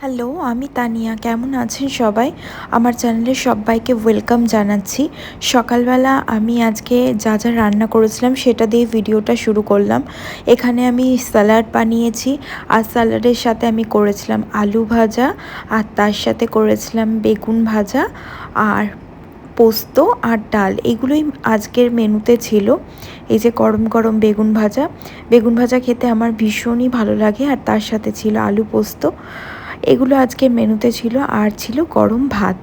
Hello, আমি তানিয়া। কেমন আছেন সবাই? আমার চ্যানেলে সবাইকে ওয়েলকাম জানাচ্ছি। সকালবেলা আমি আজকে যা যা রান্না করেছিলাম সেটা দিয়ে ভিডিওটা শুরু করলাম। এখানে আমি স্যালাড বানিয়েছি, আর স্যালাডের সাথে আমি করেছিলাম আলু ভাজা, আর তার সাথে করেছিলাম বেগুন ভাজা আর পোস্ত আর ডাল। এগুলোই আজকের মেনুতে ছিল। এই যে গরম গরম বেগুন ভাজা খেতে আমার ভীষণই ভালো লাগে, আর তার সাথে ছিল আলু পোস্ত। এগুলো আজকের মেনুতে ছিল, আর ছিল গরম ভাত।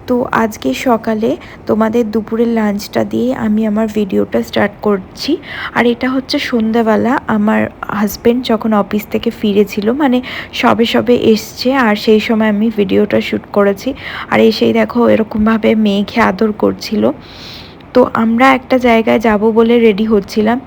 তো আজকে সকালে তোমাদের দুপুরের লাঞ্চটা দিয়ে আমি আমার ভিডিওটা স্টার্ট করছি। আর এটা হচ্ছে সন্ধ্যাবেলা আমার হাজব্যান্ড যখন অফিস থেকে ফিরেছিল, মানে সবে সবে এসছে, আর সেই সময় আমি ভিডিওটা শ্যুট করেছি। আর এসেই দেখো এরকমভাবে মেঘে আদর করছিল। তো আমরা একটা জায়গায় যাব বলে রেডি হচ্ছিলাম।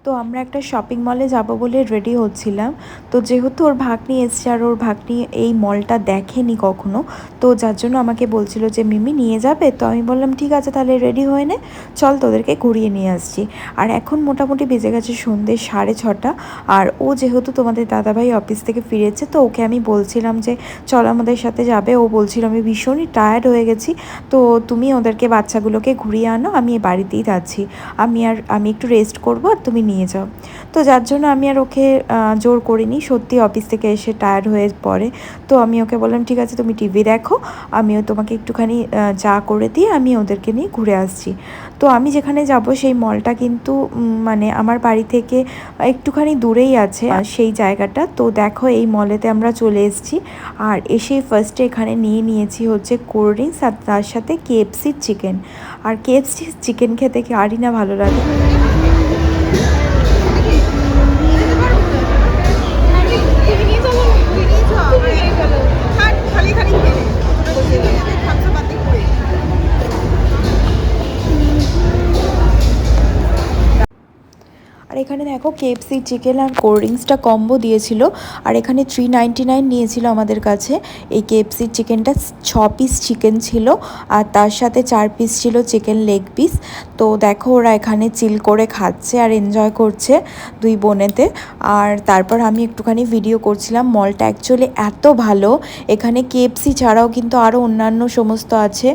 তো আমরা একটা শপিং মলে যাব বলে রেডি হচ্ছিলাম। তো যেহেতু ওর ভাগ্নি এসছে, আর ওর ভাগ্নি এই মলটা দেখেনি কখনো, তো যার জন্য আমাকে বলছিল যে মিমি নিয়ে যাবে। তো আমি বললাম ঠিক আছে, তাহলে রেডি হয়ে নে, চল তোদেরকে ঘুরিয়ে নিয়ে আসছি। আর এখন মোটামুটি বেজে গেছে সন্ধ্যে 6:30। আর ও যেহেতু তোমাদের দাদাভাই অফিস থেকে ফিরেছে, তো ওকে আমি বলছিলাম যে চল আমাদের সাথে যাবে। ও বলছিল আমি ভীষণই টায়ার্ড হয়ে গেছি, তো তুমি ওদেরকে বাচ্চাগুলোকে ঘুরিয়ে আনো, আমি বাড়িতেই যাচ্ছি, আমি একটু রেস্ট করবো, আর তুমি নিয়ে যাও। তো যার জন্য আমি আর ওকে জোর করিনি। সত্যি অফিস থেকে এসে টায়ার্ড হয়ে পড়ে। তো আমি ওকে বললাম ঠিক আছে, তুমি টিভি দেখো, আমিও তোমাকে একটুখানি চা করে দিয়ে আমি ওদেরকে নিয়ে ঘুরে আসছি। তো আমি যেখানে যাব সেই মলটা কিন্তু মানে আমার বাড়ি থেকে একটুখানি দূরেই আছে সেই জায়গাটা। তো দেখো এই মলেতে আমরা চলে এসেছি। আর এসেই ফার্স্টে এখানে নিয়েছি হচ্ছে কোল্ড ড্রিঙ্কস, আর তার সাথে কেএফসির চিকেন। আর কেএফসির চিকেন খেতে কি আরই না ভালো লাগে। আর এখানে দেখো কেএফসি চিকেন আর কোল্ড ড্রিঙ্কসটা কম্বো দিয়েছিল। আর এখানে 399 নিয়েছিল আমাদের কাছে। এই কেএফসি চিকেনটা 6 পিস চিকেন ছিল, আর তার সাথে 4 পিস ছিল চিকেন লেগ পিস। তো দেখো ওরা এখানে চিল করে খাচ্ছে আর এনজয় করছে দুই বোনেতে। আর তারপর আমি একটুখানি ভিডিও করছিলাম। মলটা অ্যাকচুয়ালি এত ভালো। এখানে কেএফসি ছাড়াও কিন্তু আরও অন্যান্য সমস্ত আছে,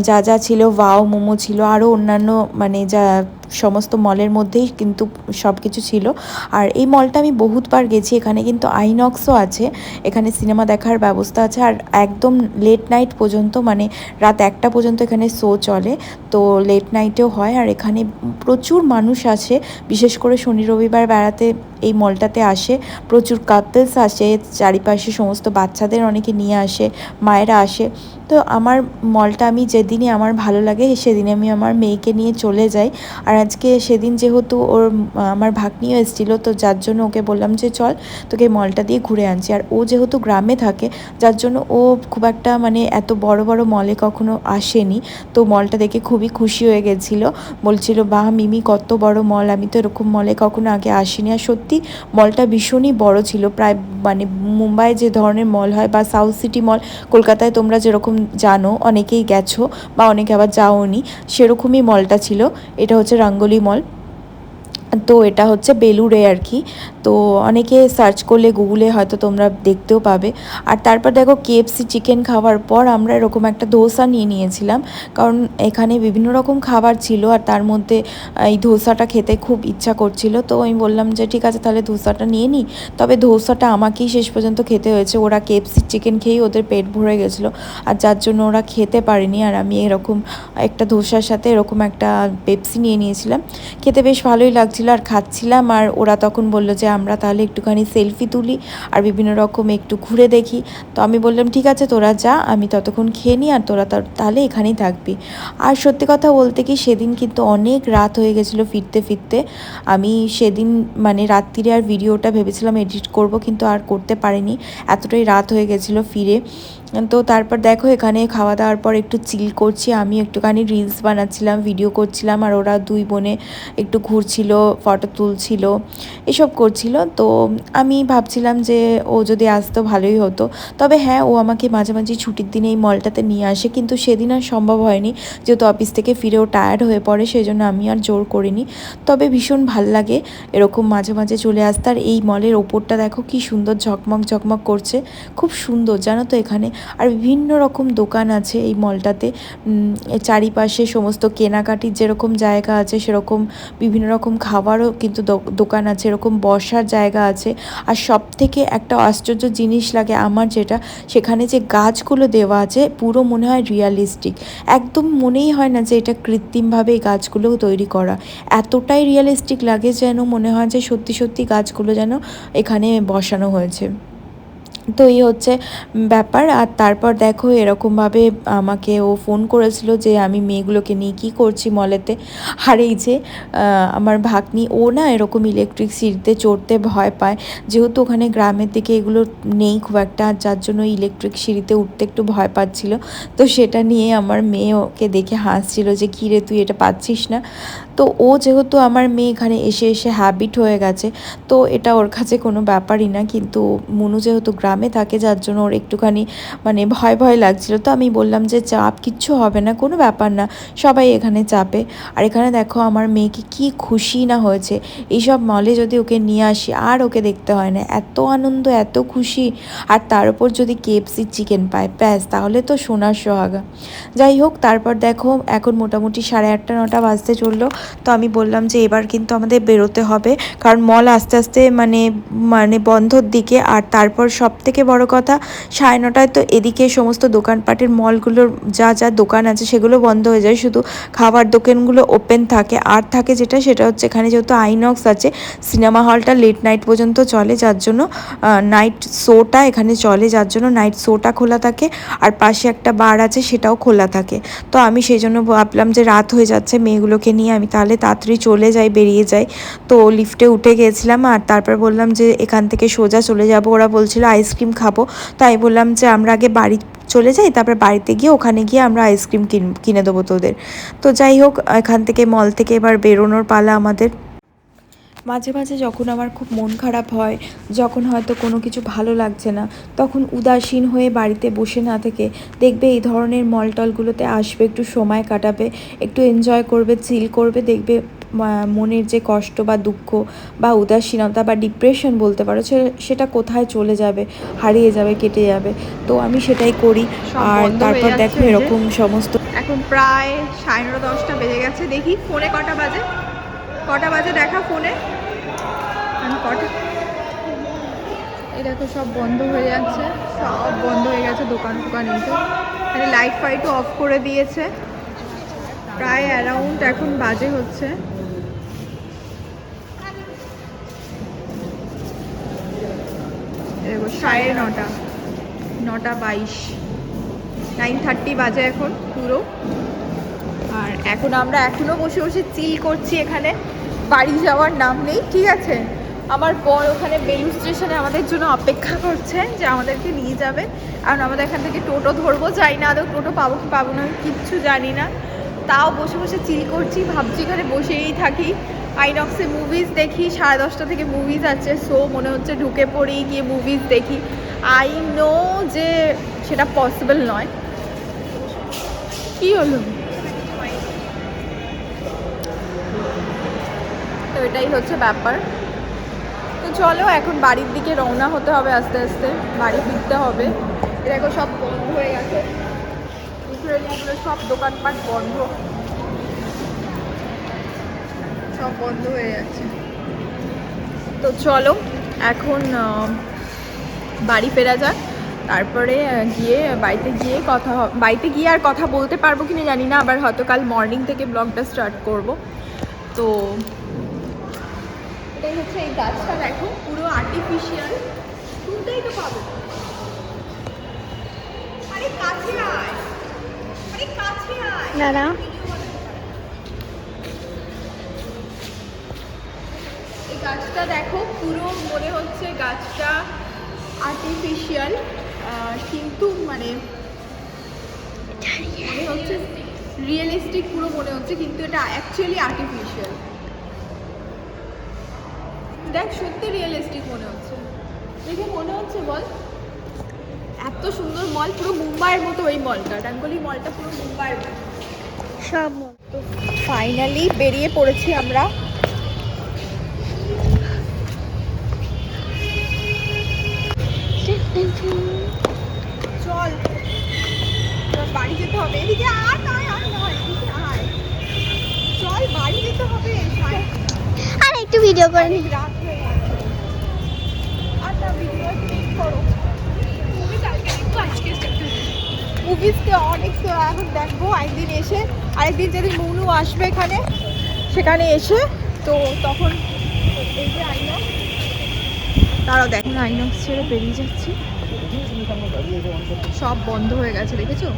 যা যা ছিল, ওয়াও মোমো ছিল, আরও অন্যান্য মানে যা সমস্ত মলের মধ্যেই কিন্তু সব কিছু ছিল। আর এই মলটা আমি বহুতবার গেছি। এখানে কিন্তু আইনক্সও আছে, এখানে সিনেমা দেখার ব্যবস্থা আছে। আর একদম লেট নাইট পর্যন্ত, মানে রাত 1টা পর্যন্ত এখানে শো চলে। তো লেট নাইটেও হয়। আর এখানে প্রচুর মানুষ আসে, বিশেষ করে শনি রবিবার বেড়াতে এই মলটাতে আসে। প্রচুর কাপলস আসে, চারিপাশে সমস্ত বাচ্চাদের অনেকে নিয়ে আসে, মায়েরা আসে। তো আমার মলটা আমি যেদিনই আমার ভালো লাগে সেদিনে আমি আমার মেয়েকে নিয়ে চলে যাই। আর আজকে সেদিন যেহেতু আমার ভাগ্নিও এসেছিলো, তো যার জন্য ওকে বললাম যে চল তোকে মলটা দিয়ে ঘুরে আনছি। আর ও যেহেতু গ্রামে থাকে, যার জন্য ও খুব একটা মানে এত বড় বড় মলে কখনো আসেনি। তো মলটা দেখে খুবই খুশি হয়ে গেছিলো, বলছিল বাহ মিমি কত বড় মল, আমি তো এরকম মলে কখনো আগে আসিনি। আর সত্যি মলটা ভীষণই বড় ছিল, প্রায় মানে মুম্বাই যে ধরনের মল হয় বা সাউথ সিটি মল কলকাতায় তোমরা যেরকম জানো, অনেকেই গেছো বা অনেকে আবার যাওনি, সেরকমই মলটা ছিল। এটা হচ্ছে রঙ্গোলি মল। তো এটা হচ্ছে বেলুড়ে আর কি। তো অনেকে সার্চ করলে গুগলে হয়তো তোমরা দেখতেও পাবে। আর তারপর দেখো কেএফসি চিকেন খাওয়ার পর আমরা এরকম একটা ধোসা নিয়েছিলাম, কারণ এখানে বিভিন্ন রকম খাবার ছিল, আর তার মধ্যে এই ধোসাটা খেতে খুব ইচ্ছা করছিল। তো আমি বললাম যে ঠিক আছে তাহলে ধোসাটা নিয়ে নিই। তবে ধোসাটা আমাকেই শেষ পর্যন্ত খেতে হয়েছে, ওরা কেএফসি চিকেন খেয়েই ওদের পেট ভরে গেছিলো, আর যার জন্য ওরা খেতে পারেনি। আর আমি এরকম একটা ধোসার সাথে এরকম একটা পেপসি নিয়েছিলাম। খেতে বেশ ভালোই লাগছিল আর খাচ্ছিলাম। আর ওরা তখন বললো যে আমরা তাহলে একটুখানি সেলফি তুলি আর বিভিন্ন রকম একটু ঘুরে দেখি। তো আমি বললাম ঠিক আছে তোরা যা, আমি ততক্ষণ খেয়ে নিই, আর তোরা তাহলে এখানেই থাকবি। আর সত্যি কথা বলতে কি সেদিন কিন্তু অনেক রাত হয়ে গেছিলো ফিরতে ফিরতে। আমি সেদিন মানে রাত্রিরে আর ভিডিওটা ভেবেছিলাম এডিট করব, কিন্তু আর করতে পারিনি, এতটাই রাত হয়ে গেছিলো ফিরে। তো তারপর দেখো এখানে খাওয়া দাওয়ার পর একটু চিল করছি, আমি একটুখানি রিলস বানাচ্ছিলাম, ভিডিও করছিলাম, আর ওরা দুই বোনে একটু ঘুরছিল, ফটো তুলছিল, এসব করছিল। তো আমি ভাবছিলাম যে ও যদি আসতো ভালোই হতো। তবে হ্যাঁ, ও আমাকে মাঝে মাঝে ছুটির দিনে এই মলটাতে নিয়ে আসে, কিন্তু সেদিন আর সম্ভব হয়নি, যেহেতু অফিস থেকে ফিরেও টায়ার্ড হয়ে পড়ে, সেই জন্য আমি আর জোর করিনি। তবে ভীষণ ভাল লাগে এরকম মাঝে মাঝে চলে আসতে। আর এই মলের ওপরটা দেখো কি সুন্দর ঝকমক ঝকমক করছে, খুব সুন্দর জানো তো এখানে। আর বিভিন্ন রকম দোকান আছে এই মলটাতে, চারিপাশে সমস্ত কেনাকাটির যেরকম জায়গা আছে সেরকম বিভিন্ন রকম খাবারও কিন্তু দোকান আছে, এরকম বসার জায়গা আছে। আর সব থেকে একটা আশ্চর্য জিনিস লাগে আমার যেটা, সেখানে যে গাছগুলো দেওয়া আছে পুরো মনে হয় রিয়ালিস্টিক, একদম মনেই হয় না যে এটা কৃত্রিমভাবে এই গাছগুলো তৈরি করা, এতটাই রিয়ালিস্টিক লাগে যেন মনে হয় যে সত্যি সত্যি গাছগুলো যেন এখানে বসানো হয়েছে। তো এই হচ্ছে ব্যাপার। আর তারপর দেখো এরকমভাবে আমাকে ও ফোন করেছিল যে আমি মেয়েগুলোকে নিয়ে কী করছি মলেতে। আর এই যে আমার ভাগ্নি, ও না এরকম ইলেকট্রিক সিঁড়িতে চড়তে ভয় পায়, যেহেতু ওখানে গ্রামের দিকে এগুলো নেই খুব একটা, যার জন্য ইলেকট্রিক সিঁড়িতে উঠতে একটু ভয় পাচ্ছিল। তো সেটা নিয়ে আমার মেয়ে ওকে দেখে হাসছিল যে কী রে তুই এটা পাচ্ছিস না। তো ও যেহেতু আমার মেয়ে এখানে এসে এসে হ্যাবিট হয়ে গেছে, তো এটা ওর কাছে কোনো ব্যাপারই না। কিন্তু মনু যেহেতু গ্রামে থাকে, যার জন্য ওর একটুখানি মানে ভয় ভয় লাগছিল। তো আমি বললাম যে চাপ, কিচ্ছু হবে না, কোনো ব্যাপার না, সবাই এখানে চাপে। আর এখানে দেখো আমার মেয়েকে কি খুশি না হয়েছে, এইসব মলে যদি ওকে নিয়ে আসি আর ওকে দেখতে হয় না, এত আনন্দ, এত খুশি। আর তার উপর যদি কেএফসি চিকেন পায় ব্যাস, তাহলে তো সোনার সোহাগা। যাই হোক, তারপর দেখো এখন মোটামুটি 8:30 9টা বাজতে চললো। তো আমি বললাম যে এবার কিন্তু আমাদের বেরোতে হবে, কারণ মল আস্তে আস্তে মানে মানে বন্ধর দিকে। আর তারপর সব থেকে বড় কথা, 9:30টায় তো এদিকে সমস্ত দোকানপাটের মলগুলোর যা যা দোকান আছে সেগুলো বন্ধ হয়ে যায়, শুধু খাবার দোকানগুলো ওপেন থাকে। আর থাকে যেটা, সেটা হচ্ছে এখানে যেহেতু আইনক্স আছে, সিনেমা হলটা লেট নাইট পর্যন্ত চলে, যার জন্য নাইট শোটা এখানে চলে, যার জন্য নাইট শোটা খোলা থাকে। আর পাশে একটা বার আছে, সেটাও খোলা থাকে। তো আমি সেই জন্য ভাবলাম যে রাত হয়ে যাচ্ছে, মেয়েগুলোকে নিয়ে আমি তাহলে তাড়াতাড়ি চলে যাই, বেরিয়ে যাই। তো লিফটে উঠে গেছিলাম, আর তারপর বললাম যে এখান থেকে সোজা চলে যাব। ওরা বলছিল আইসক্রিম খাবো, তাই বললাম যে আমরা আগে বাড়ি চলে যাই, তারপর বাড়িতে গিয়ে ওখানে গিয়ে আমরা আইসক্রিম কিনে দেবো তোদের। তো যাই হোক, এখান থেকে মল থেকে এবার বেরোনোর পালা আমাদের। মাঝে মাঝে যখন আমার খুব মন খারাপ হয়, যখন হয়তো কোনো কিছু ভালো লাগছে না, তখন উদাসীন হয়ে বাড়িতে বসে না থেকে দেখবে এই ধরনের মল টলগুলোতে আসবে, একটু সময় কাটাবে, একটু এনজয় করবে, চিল করবে, দেখবে মনের যে কষ্ট বা দুঃখ বা উদাসীনতা বা ডিপ্রেশন বলতে পারো, সেটা কোথায় চলে যাবে, হারিয়ে যাবে, কেটে যাবে। তো আমি সেটাই করি। আর তারপর দেখো এরকম সমস্ত, এখন প্রায় 9:30 10টা বেজে গেছে। দেখি ফোনে কটা বাজে, কটা বাজে দেখা ফোনে, কটা। এই দেখো সব বন্ধ হয়ে যাচ্ছে, সব বন্ধ হয়ে গেছে, দোকান টোকান এই যে মানে লাইট ফাইটও অফ করে দিয়েছে। প্রায় অ্যারাউন্ড এখন বাজে হচ্ছে দেখো 9:30, 9:22, 9:30 বাজে এখন পুরো। আর এখন আমরা এখনও বসে বসে চিল করছি এখানে, বাড়ি যাওয়ার নাম নেই, ঠিক আছে। আমার বর ওখানে বেলুড় স্টেশনে আমাদের জন্য অপেক্ষা করছে যে আমাদেরকে নিয়ে যাবে, কারণ আমাদের এখান থেকে টোটো ধরবো, যাই না আদৌ টোটো পাবো কি পাবো না কিচ্ছু জানি না। তাও বসে বসে চিল করছি, ভাবছি এখানে বসেই থাকি, আইনক্সে মুভিজ দেখি, 10:30 থেকে মুভিজ আছে, সো মনে হচ্ছে ঢুকে পড়ি, গিয়ে মুভিজ দেখি। আই নো যে সেটা পসিবল নয়। কী হলো? তো এটাই হচ্ছে ব্যাপার। তো চলো এখন বাড়ির দিকে রওনা হতে হবে, আস্তে আস্তে বাড়ি ফিরতে হবে। দেখো সব বন্ধ হয়ে গেছে, এগুলো সব দোকানপাট বন্ধ, সব বন্ধ হয়ে যাচ্ছে। তো চলো এখন বাড়ি ফেরা যাক, তারপরে গিয়ে বাড়িতে গিয়ে আর কথা বলতে পারবো কিনা জানি না, আবার হয়তো কাল মর্নিং থেকে ব্লগটা স্টার্ট করব। তো এটাই হচ্ছে, এই গাছটা দেখো পুরো আর্টিফিশিয়াল, ফুলটাই তো পাবো। আরে কাছে আয়, আরে কাছে আয় না না। এই গাছটা দেখো পুরো মনে হচ্ছে গাছটা আর্টিফিশিয়াল, কিন্তু মানে মনে হচ্ছে রিয়েলিস্টিক পুরো মনে হচ্ছে, কিন্তু এটা অ্যাকচুয়ালি আর্টিফিশিয়াল। দেখ সত্যি রিয়েলিস্টিক মনে হচ্ছে, দেখে মনে হচ্ছে বল। এত সুন্দর মল, পুরো মুম্বাইয়ের মতো ওই মলটা, ডাঙ্গলি মলটা পুরো মুম্বাইয়ের মতো সব তো। ফাইনালি বেরিয়ে পড়েছি আমরা। চল এবার বাড়ি যেতে হবে। এদিকে আর নয়, আর নয়, এদিকে আয়। চল বাড়ি যেতে হবে। আর একটু ভিডিও করে নি। অনেক রাত হয়ে গেছে। আর না, ভিডিও ক্লিক করো। মুভি কালকে দেখবো, আজকে মুভিজকে অনেক তো এখন দেখবো একদিন এসে। আরেকদিন যদি মুনু আসবে এখানে, সেখানে এসে তো তখন এই যে আইনক্স, তারাও দেখুন আইনক্স ছেড়ে বেরিয়ে যাচ্ছি। সব বন্ধ হয়ে গেছে, দেখেছো?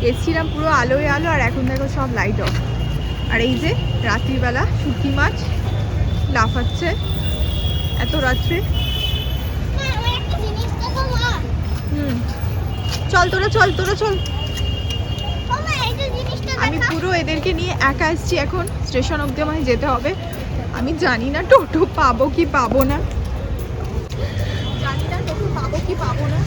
এসছিলাম পুরো আলোয় আলো, আর এখন দেখো সব লাইট অফ। আর এই যে রাত্রিবেলা শুটকি মাছ লাফাচ্ছে এত রাত্রে। চল তোরা, চল তোরা, চল। আমি পুরো এদেরকে নিয়ে একা এসছি এখন। স্টেশন অব্দি আমায় যেতে হবে। আমি জানি না টোটো পাবো কি পাবো না, জানি না টোটো পাবো কি পাবো না।